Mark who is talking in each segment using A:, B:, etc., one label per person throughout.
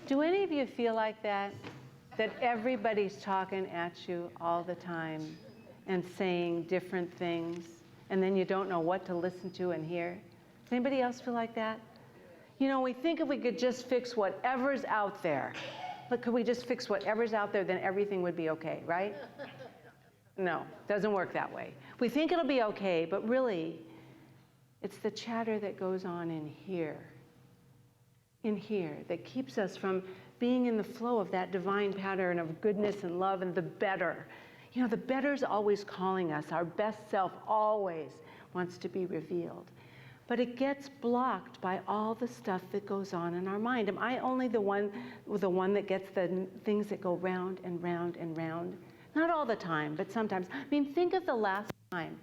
A: Do any of you feel like that? That everybody's talking at you all the time and saying different things, and then you don't know what to listen to and hear? Does anybody else feel like that? You know, we think if we could just fix whatever's out there, but could we just fix whatever's out there, then everything would be okay, right? No, doesn't work that way. We think it'll be okay, but really, it's the chatter that goes on in here, that keeps us from being in the flow of that divine pattern of goodness and love and the better. You know, the better's always calling us. Our best self always wants to be revealed. But it gets blocked by all the stuff that goes on in our mind. Am I only the one that gets the things that go round and round and round? Not all the time, but sometimes. I mean, think of the last time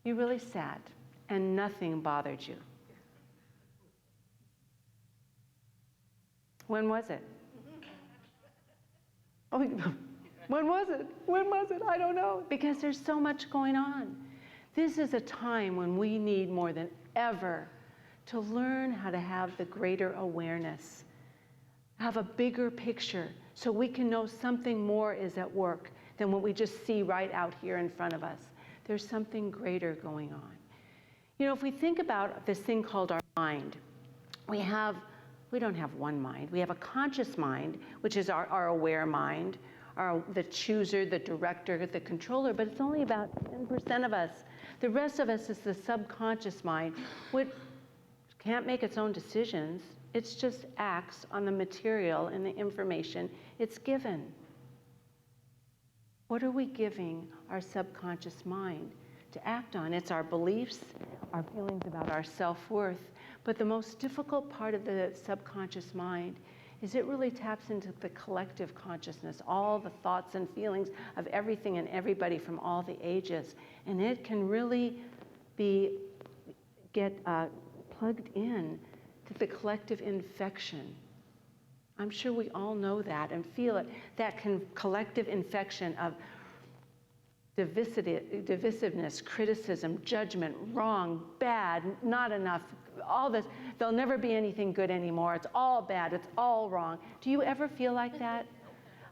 A: you really sat and nothing bothered you. When was it? Oh, when was it? When was it? I don't know. Because there's so much going on. This is a time when we need more than ever to learn how to have the greater awareness, have a bigger picture, so we can know something more is at work than what we just see right out here in front of us. There's something greater going on. You know, if we think about this thing called our mind, we don't have one mind. We have a conscious mind, which is our aware mind, the chooser, the director, the controller, but it's only about 10% of us. The rest of us is the subconscious mind, which can't make its own decisions. It just acts on the material and the information it's given. What are we giving our subconscious mind to act on? It's our beliefs, our feelings about our self-worth. But the most difficult part of the subconscious mind is it really taps into the collective consciousness, all the thoughts and feelings of everything and everybody from all the ages. And it can really get plugged in to the collective infection. I'm sure we all know that and feel it, that collective infection of divisiveness, criticism, judgment, wrong, bad, not enough, all this. There'll never be anything good anymore. It's all bad. It's all wrong. Do you ever feel like that?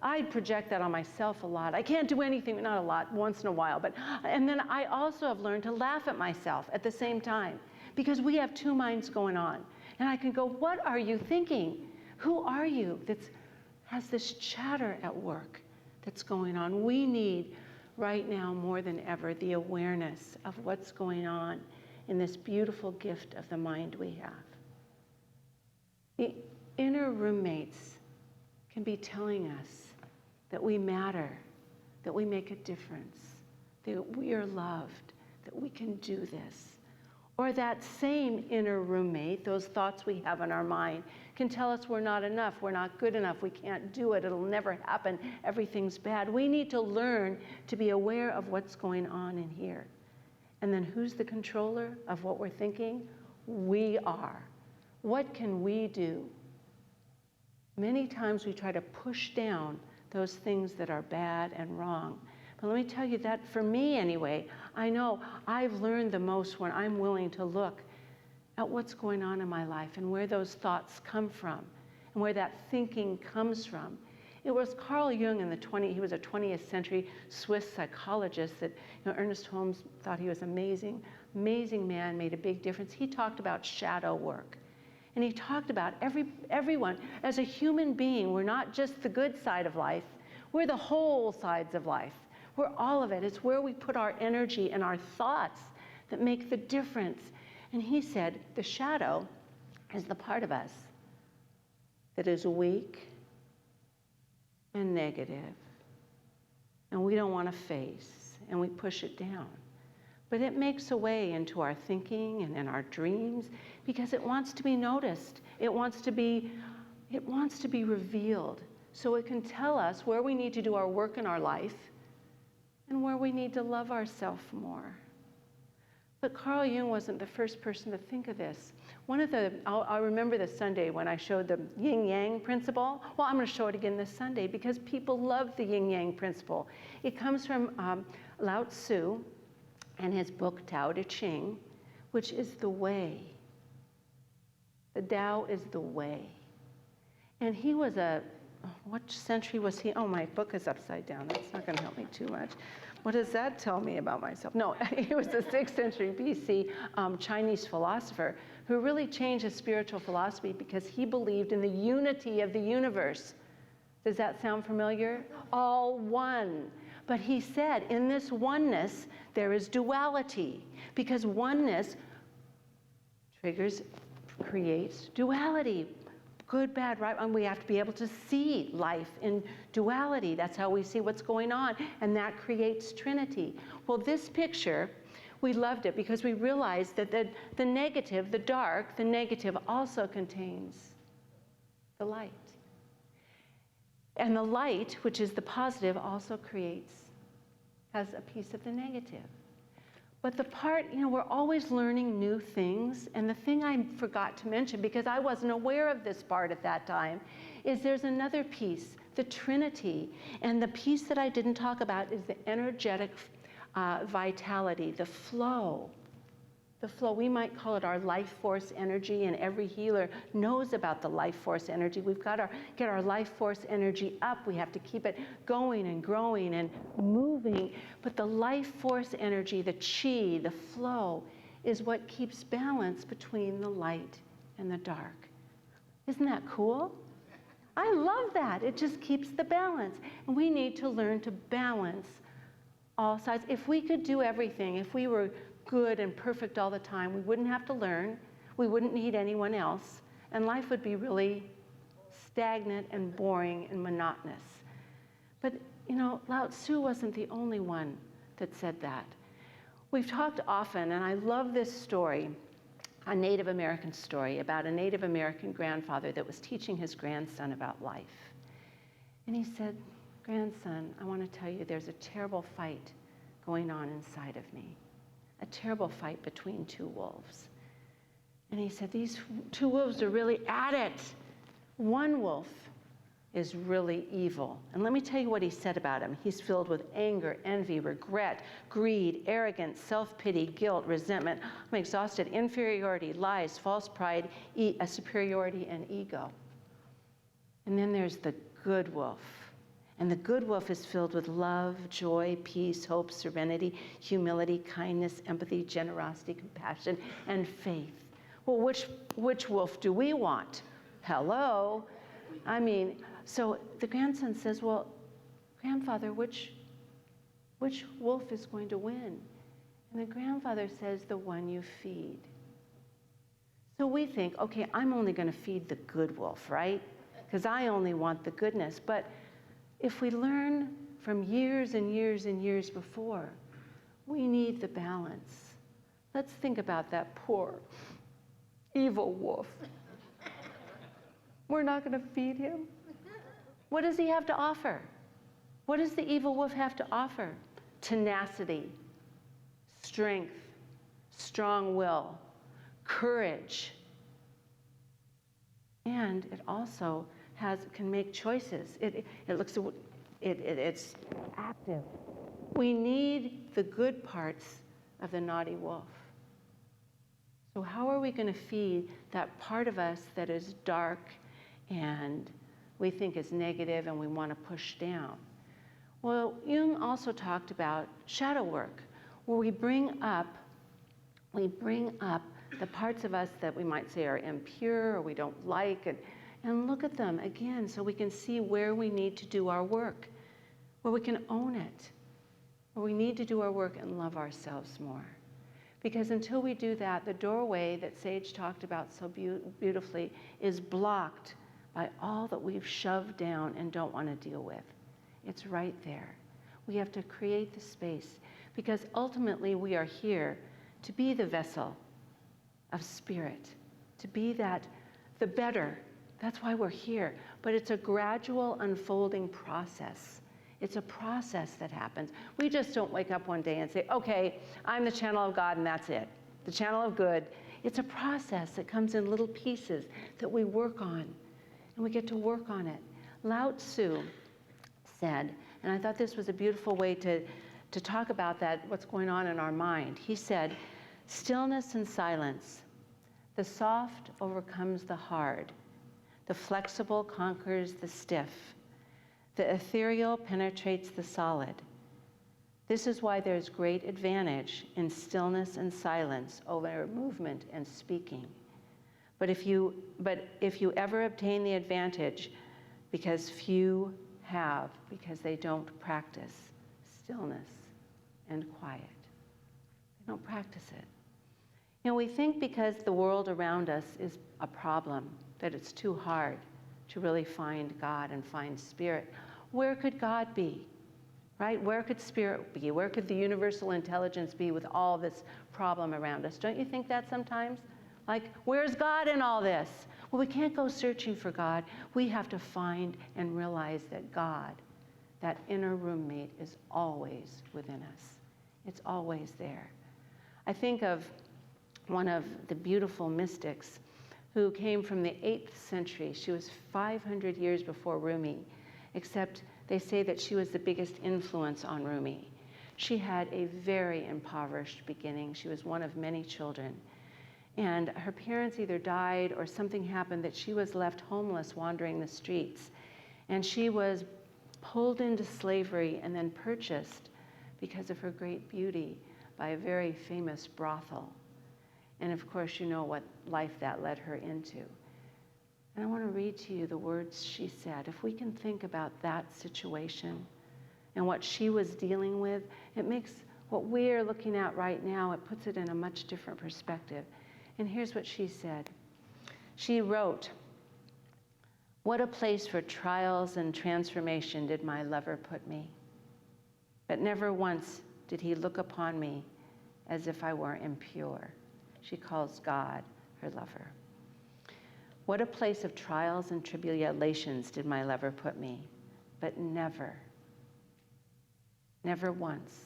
A: I project that on myself a lot. I can't do anything, not a lot, once in a while. And then I also have learned to laugh at myself at the same time, because we have two minds going on. And I can go, what are you thinking? Who are you that has this chatter at work that's going on? We need right now more than ever the awareness of what's going on in this beautiful gift of the mind we have. The inner roommates can be telling us that we matter, that we make a difference, that we are loved, that we can do this. Or that same inner roommate, those thoughts we have in our mind, can tell us we're not enough, we're not good enough, we can't do it, it'll never happen, everything's bad. We need to learn to be aware of what's going on in here. And then who's the controller of what we're thinking? We are. What can we do? Many times we try to push down those things that are bad and wrong. But let me tell you that for me anyway, I know I've learned the most when I'm willing to look at what's going on in my life and where those thoughts come from and where that thinking comes from. It was Carl Jung he was a 20th century Swiss psychologist that Ernest Holmes thought he was amazing man, made a big difference. He talked about shadow work. And he talked about everyone, as a human being, we're not just the good side of life, we're the whole sides of life. We're all of it. It's where we put our energy and our thoughts that make the difference. And he said, the shadow is the part of us that is weak and negative, and we don't want to face, and we push it down. But it makes a way into our thinking and in our dreams because it wants to be noticed. It wants to be revealed so it can tell us where we need to do our work in our life and where we need to love ourselves more. But Carl Jung wasn't the first person to think of this. I remember this Sunday when I showed the yin-yang principle. Well, I'm going to show it again this Sunday because people love the yin-yang principle. It comes from Lao Tzu and his book Tao Te Ching, which is the way. The Tao is the way. And he was what century was he? Oh, my book is upside down. That's not going to help me too much. What does that tell me about myself? No, he was a 6th century BC Chinese philosopher who really changed his spiritual philosophy because he believed in the unity of the universe. Does that sound familiar? All one. But he said, in this oneness, there is duality, because oneness creates duality. Good, bad, right? And we have to be able to see life in duality. That's how we see what's going on, and that creates Trinity. Well, this picture, we loved it because we realized that the negative, the dark, the negative also contains the light. And the light, which is the positive, also has a piece of the negative. But the part, we're always learning new things. And the thing I forgot to mention, because I wasn't aware of this part at that time, is there's another piece, the Trinity. And the piece that I didn't talk about is the energetic vitality, the flow. The flow, we might call it our life force energy, and every healer knows about the life force energy. We've got to get our life force energy up. We have to keep it going and growing and moving. But the life force energy, the chi, the flow, is what keeps balance between the light and the dark. Isn't that cool? I love that. It just keeps the balance. And we need to learn to balance all sides. If we could do everything, if we were good and perfect all the time, we wouldn't have to learn, we wouldn't need anyone else, and life would be really stagnant and boring and monotonous. But, Lao Tzu wasn't the only one that said that. We've talked often, and I love this story, a Native American story about a Native American grandfather that was teaching his grandson about life. And he said, "Grandson, I want to tell you there's a terrible fight going on inside of me. A terrible fight between 2 wolves." And he said, these 2 wolves are really at it. One wolf is really evil. And let me tell you what he said about him. He's filled with anger, envy, regret, greed, arrogance, self-pity, guilt, resentment. I'm exhausted, inferiority, lies, false pride, superiority, and ego. And then there's the good wolf. And the good wolf is filled with love, joy, peace, hope, serenity, humility, kindness, empathy, generosity, compassion, and faith. Well, which wolf do we want? Hello? So the grandson says, well, grandfather, which wolf is going to win? And the grandfather says, the one you feed. So we think, okay, I'm only going to feed the good wolf, right? Because I only want the goodness. But if we learn from years and years and years before, we need the balance. Let's think about that poor, evil wolf. We're not going to feed him. What does he have to offer? What does the evil wolf have to offer? Tenacity, strength, strong will, courage. And it also can make choices. It's active. We need the good parts of the naughty wolf. So how are we going to feed that part of us that is dark and we think is negative and we want to push down? Well, Jung also talked about shadow work, where we bring up the parts of us that we might say are impure or we don't like, and look at them again so we can see where we need to do our work, where we can own it, where we need to do our work and love ourselves more. Because until we do that, the doorway that Sage talked about so beautifully is blocked by all that we've shoved down and don't want to deal with. It's right there. We have to create the space, because ultimately we are here to be the vessel of spirit, to be the better. That's why we're here. But it's a gradual unfolding process. It's a process that happens. We just don't wake up one day and say, okay, I'm the channel of God and that's it. The channel of good. It's a process that comes in little pieces that we work on, and we get to work on it. Lao Tzu said, and I thought this was a beautiful way to talk about that, what's going on in our mind. He said, stillness and silence. The soft overcomes the hard. The flexible conquers the stiff. The ethereal penetrates the solid. This is why there's great advantage in stillness and silence over movement and speaking. But if you ever obtain the advantage, because few have, because they don't practice stillness and quiet. They don't practice it. You know, we think because the world around us is a problem, that it's too hard to really find God and find spirit. Where could God be? Right? Where could spirit be? Where could the universal intelligence be with all this problem around us? Don't you think that sometimes? Like, where's God in all this? Well, we can't go searching for God. We have to find and realize that God, that inner roommate, is always within us. It's always there. I think of one of the beautiful mystics who came from the 8th century. She was 500 years before Rumi, except they say that she was the biggest influence on Rumi. She had a very impoverished beginning. She was one of many children. And her parents either died or something happened that she was left homeless wandering the streets. And she was pulled into slavery and then purchased because of her great beauty by a very famous brothel. And of course, you know what life that led her into. And I want to read to you the words she said. If we can think about that situation and what she was dealing with, it makes what we're looking at right now, it puts it in a much different perspective. And here's what she said. She wrote, "What a place for trials and transformation did my lover put me. But never once did he look upon me as if I were impure." She calls God her lover. "What a place of trials and tribulations did my lover put me, but never once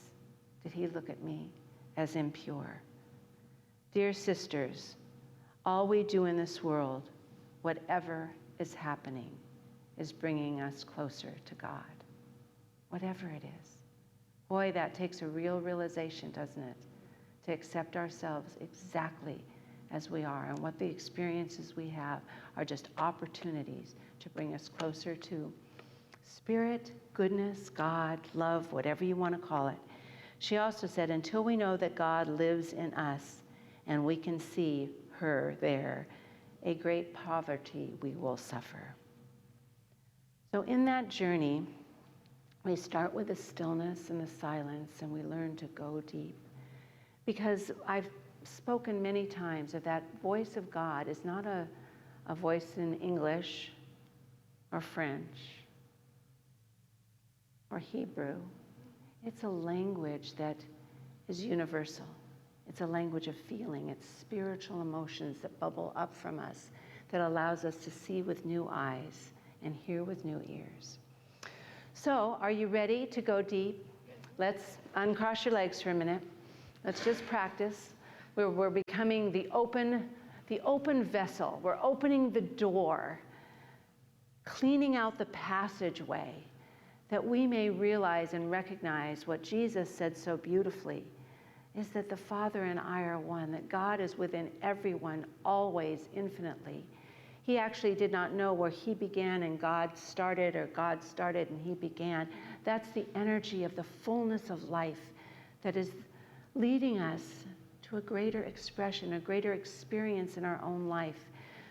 A: did he look at me as impure." Dear sisters, all we do in this world, whatever is happening, is bringing us closer to God. Whatever it is. Boy, that takes a real realization, doesn't it? To accept ourselves exactly as we are, and what the experiences we have are just opportunities to bring us closer to spirit, goodness, God, love, whatever you want to call it. She also said, until we know that God lives in us and we can see her there, a great poverty we will suffer. So in that journey, we start with the stillness and the silence, and we learn to go deep. Because I've spoken many times of that voice of God is not a voice in English or French or Hebrew. It's a language that is universal. It's a language of feeling. It's spiritual emotions that bubble up from us that allows us to see with new eyes and hear with new ears. So, are you ready to go deep? Let's uncross your legs for a minute. Let's just practice. We're becoming the open vessel. We're opening the door, cleaning out the passageway, that we may realize and recognize what Jesus said so beautifully, is that the Father and I are one, that God is within everyone, always, infinitely. He actually did not know where he began and God started, or God started and he began. That's the energy of the fullness of life that is leading us to a greater expression, a greater experience in our own life.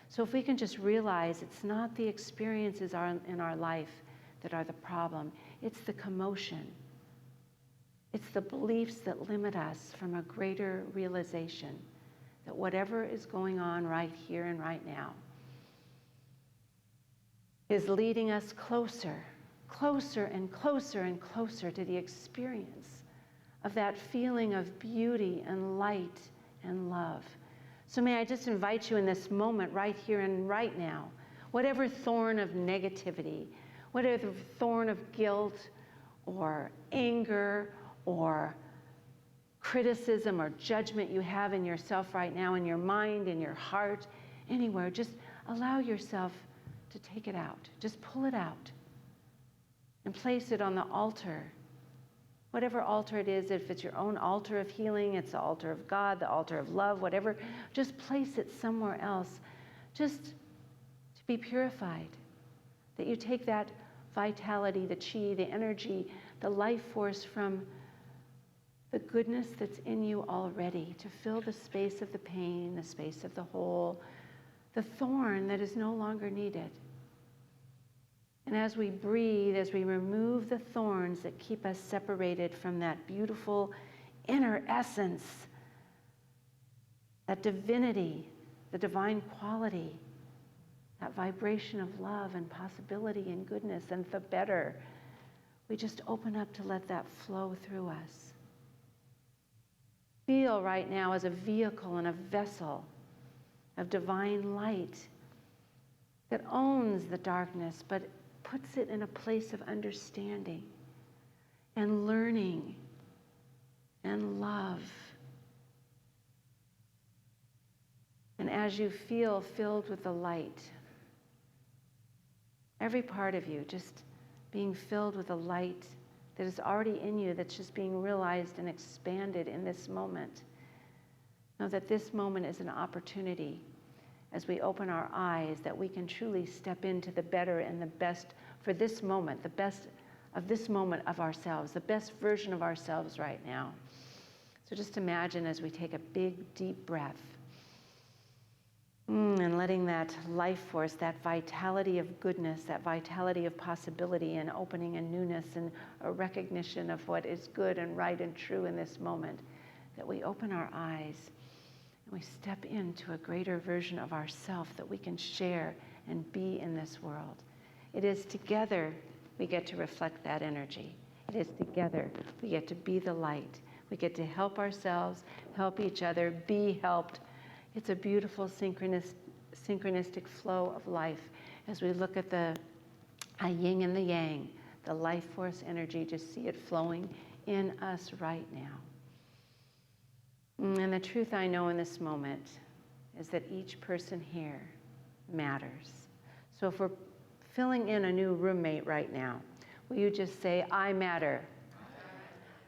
A: So if we can just realize it's not the experiences in our life that are the problem, it's the commotion. It's the beliefs that limit us from a greater realization that whatever is going on right here and right now is leading us closer, closer and closer and closer to the experience of that feeling of beauty and light and love. So may I just invite you in this moment right here and right now, whatever thorn of negativity, whatever thorn of guilt or anger or criticism or judgment you have in yourself right now, in your mind, in your heart, anywhere, just allow yourself to take it out. Just pull it out and place it on the altar. Whatever altar it is, if it's your own altar of healing, it's the altar of God, the altar of love, whatever, just place it somewhere else. Just to be purified, that you take that vitality, the chi, the energy, the life force from the goodness that's in you already to fill the space of the pain, the space of the hole, the thorn that is no longer needed. And as we breathe, as we remove the thorns that keep us separated from that beautiful inner essence, that divinity, the divine quality, that vibration of love and possibility and goodness and the better, we just open up to let that flow through us. Feel right now as a vehicle and a vessel of divine light that owns the darkness but puts it in a place of understanding and learning and love. And as you feel filled with the light, every part of you just being filled with a light that is already in you, that's just being realized and expanded in this moment. Know that this moment is an opportunity as we open our eyes that we can truly step into the better and the best for this moment, the best of this moment of ourselves, the best version of ourselves right now. So just imagine as we take a big, deep breath, and letting that life force, that vitality of goodness, that vitality of possibility and opening and newness and a recognition of what is good and right and true in this moment, that we open our eyes and we step into a greater version of ourself that we can share and be in this world. It is together we get to reflect that energy. It is together we get to be the light. We get to help ourselves, help each other, be helped. It's a beautiful synchronistic flow of life as we look at the yin and the yang, the life force energy, just see it flowing in us right now. And the truth I know in this moment is that each person here matters. So if we're filling in a new roommate right now, will you just say, I matter.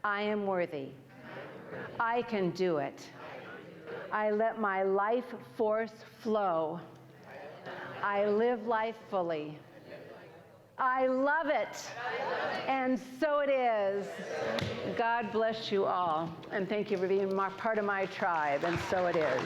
A: I am worthy. I can do it. I let my life force flow. I live life fully. I love it. And so it is. God bless you all. And thank you for being part of my tribe. And so it is.